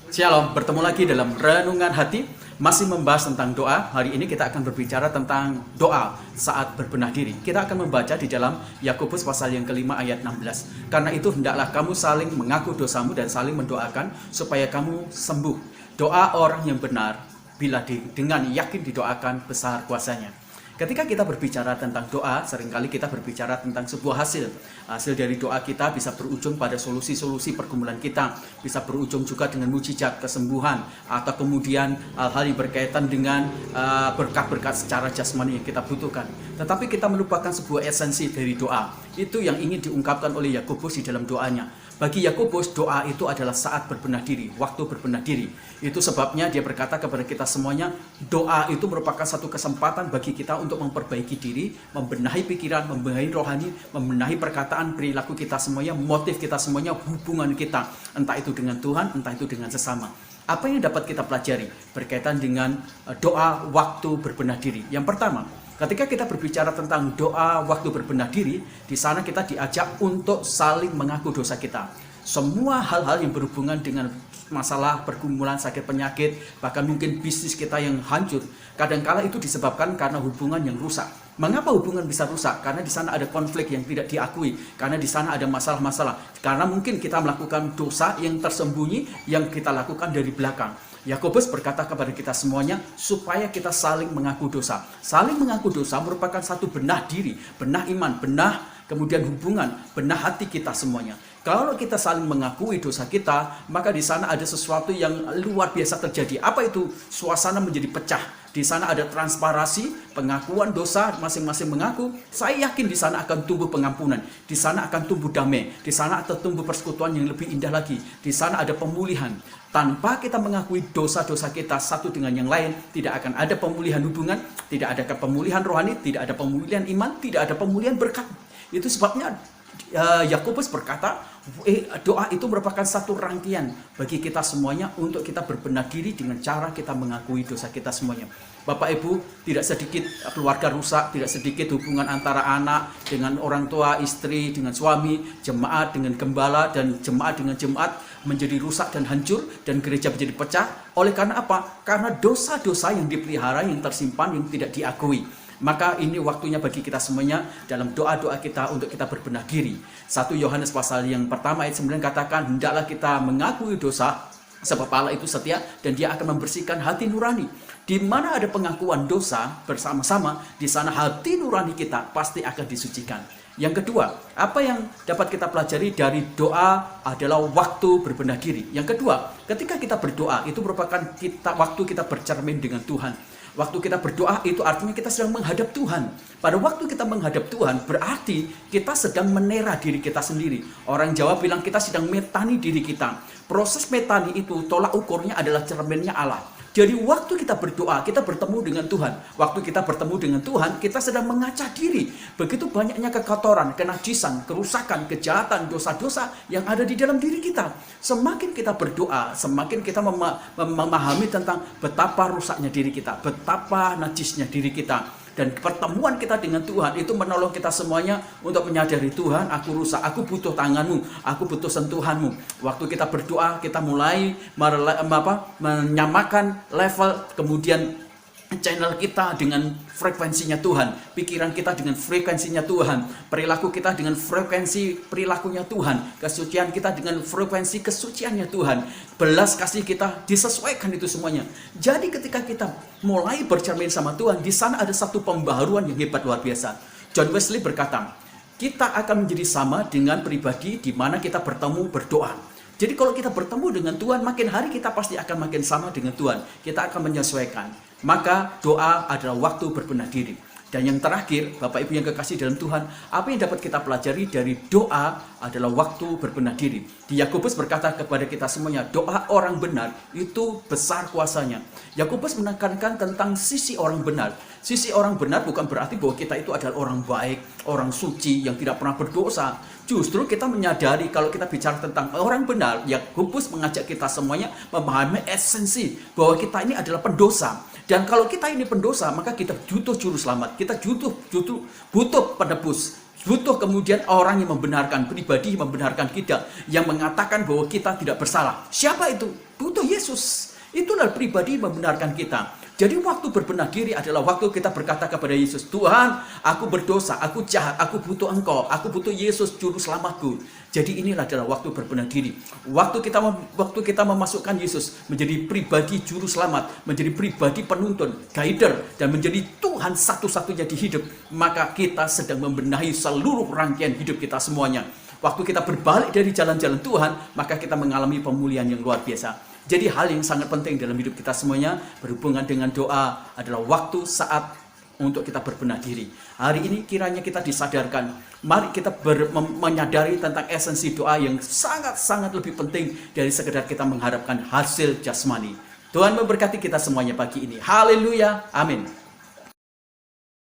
Shalom, bertemu lagi dalam Renungan Hati, masih membahas tentang doa. Hari ini kita akan berbicara tentang doa saat berbenah diri. Kita akan membaca di dalam Yakobus pasal yang kelima ayat 16. Karena itu hendaklah kamu saling mengaku dosamu dan saling mendoakan supaya kamu sembuh. Doa orang yang benar, bila dengan yakin didoakan, besar kuasanya. Ketika kita berbicara tentang doa, seringkali kita berbicara tentang sebuah hasil. Hasil dari doa kita bisa berujung pada solusi-solusi pergumulan kita, bisa berujung juga dengan mujizat, kesembuhan, atau kemudian hal-hal yang berkaitan dengan berkat-berkat secara jasmani yang kita butuhkan. Tetapi kita melupakan sebuah esensi dari doa. Itu yang ingin diungkapkan oleh Yakobus di dalam doanya. Bagi Yakobus, doa itu adalah saat berbenah diri, waktu berbenah diri. Itu sebabnya dia berkata kepada kita semuanya, doa itu merupakan satu kesempatan bagi kita untuk memperbaiki diri, membenahi pikiran, membenahi rohani, membenahi perkataan, perilaku kita semuanya, motif kita semuanya, hubungan kita, entah itu dengan Tuhan, entah itu dengan sesama. Apa yang dapat kita pelajari berkaitan dengan doa waktu berbenah diri? Yang pertama, ketika kita berbicara tentang doa waktu berbenah diri, di sana kita diajak untuk saling mengaku dosa kita. Semua hal-hal yang berhubungan dengan masalah pergumulan, sakit penyakit, bahkan mungkin bisnis kita yang hancur, kadangkala itu disebabkan karena hubungan yang rusak. Mengapa hubungan bisa rusak? Karena di sana ada konflik yang tidak diakui, karena di sana ada masalah-masalah, karena mungkin kita melakukan dosa yang tersembunyi yang kita lakukan dari belakang. Yakobus berkata kepada kita semuanya supaya kita saling mengaku dosa. Saling mengaku dosa merupakan satu benah diri, benah iman, benah kemudian hubungan, benah hati kita semuanya. Kalau kita saling mengakui dosa kita, maka di sana ada sesuatu yang luar biasa terjadi. Apa itu? Suasana menjadi pecah. Di sana ada transparasi, pengakuan dosa, masing-masing mengaku. Saya yakin di sana akan tumbuh pengampunan. Di sana akan tumbuh damai. Di sana akan tumbuh persekutuan yang lebih indah lagi. Di sana ada pemulihan. Tanpa kita mengakui dosa-dosa kita satu dengan yang lain, tidak akan ada pemulihan hubungan, tidak ada pemulihan rohani, tidak ada pemulihan iman, tidak ada pemulihan berkat. Itu sebabnya Yakobus berkata, doa itu merupakan satu rangkaian bagi kita semuanya untuk kita berbenah diri dengan cara kita mengakui dosa kita semuanya. Bapak Ibu, tidak sedikit keluarga rusak, tidak sedikit hubungan antara anak dengan orang tua, istri dengan suami, jemaat dengan gembala, dan jemaat dengan jemaat menjadi rusak dan hancur, dan gereja menjadi pecah. Oleh karena apa? Karena dosa-dosa yang dipelihara, yang tersimpan, yang tidak diakui. Maka ini waktunya bagi kita semuanya dalam doa-doa kita untuk kita berbenah diri. 1 Yohanes pasal yang pertama ayat 9 katakan, hendaklah kita mengakui dosa, sebab Allah itu setia dan dia akan membersihkan hati nurani. Di mana ada pengakuan dosa bersama-sama, di sana hati nurani kita pasti akan disucikan. Yang kedua, apa yang dapat kita pelajari dari doa adalah waktu berbenah diri. Yang kedua, ketika kita berdoa, itu merupakan waktu kita bercermin dengan Tuhan. Waktu kita berdoa itu artinya kita sedang menghadap Tuhan. Pada waktu kita menghadap Tuhan berarti kita sedang menera diri kita sendiri. Orang Jawa bilang kita sedang metani diri kita. Proses metani itu tolak ukurnya adalah cerminnya Allah. Jadi waktu kita berdoa, kita bertemu dengan Tuhan. Waktu kita bertemu dengan Tuhan, kita sedang mengaca diri. Begitu banyaknya kekotoran, kenajisan, kerusakan, kejahatan, dosa-dosa yang ada di dalam diri kita. Semakin kita berdoa, semakin kita memahami tentang betapa rusaknya diri kita, betapa najisnya diri kita. Dan pertemuan kita dengan Tuhan itu menolong kita semuanya untuk menyadari, Tuhan, aku rusak, aku butuh tanganmu, aku butuh sentuhanmu. Waktu kita berdoa, kita mulai menyamakan level, kemudian channel kita dengan frekuensinya Tuhan, pikiran kita dengan frekuensinya Tuhan, perilaku kita dengan frekuensi perilakunya Tuhan, kesucian kita dengan frekuensi kesuciannya Tuhan, belas kasih kita disesuaikan itu semuanya. Jadi ketika kita mulai bercermin sama Tuhan, di sana ada satu pembaharuan yang hebat luar biasa. John Wesley berkata, kita akan menjadi sama dengan pribadi di mana kita bertemu berdoa. Jadi kalau kita bertemu dengan Tuhan, makin hari kita pasti akan makin sama dengan Tuhan. Kita akan menyesuaikan. Maka doa adalah waktu berbenah diri. Dan yang terakhir, Bapak Ibu yang kekasih dalam Tuhan, apa yang dapat kita pelajari dari doa adalah waktu berbenah diri. Di Yakobus berkata kepada kita semuanya, doa orang benar itu besar kuasanya. Yakobus menekankan tentang sisi orang benar. Sisi orang benar bukan berarti bahwa kita itu adalah orang baik, orang suci yang tidak pernah berdosa. Justru kita menyadari kalau kita bicara tentang orang benar, Yakobus mengajak kita semuanya memahami esensi bahwa kita ini adalah pendosa. Dan kalau kita ini pendosa, maka kita butuh juru selamat, kita butuh penebus, Butuh kemudian orang yang membenarkan, pribadi yang membenarkan kita, yang mengatakan bahwa kita tidak bersalah. Siapa itu? Butuh Yesus. Itulah pribadi yang membenarkan kita. Jadi waktu berbenah diri adalah waktu kita berkata kepada Yesus, Tuhan, aku berdosa, aku jahat, aku butuh Engkau, aku butuh Yesus juru selamatku. Jadi inilah adalah waktu berbenah diri. Waktu kita memasukkan Yesus menjadi pribadi juru selamat, menjadi pribadi penuntun, guider, dan menjadi Tuhan satu-satunya di hidup, maka kita sedang membenahi seluruh rangkaian hidup kita semuanya. Waktu kita berbalik dari jalan-jalan Tuhan, maka kita mengalami pemulihan yang luar biasa. Jadi hal yang sangat penting dalam hidup kita semuanya berhubungan dengan doa adalah waktu saat untuk kita berbenah diri. Hari ini kiranya kita disadarkan. Mari kita menyadari tentang esensi doa yang sangat-sangat lebih penting dari sekedar kita mengharapkan hasil jasmani. Tuhan memberkati kita semuanya pagi ini. Haleluya. Amin.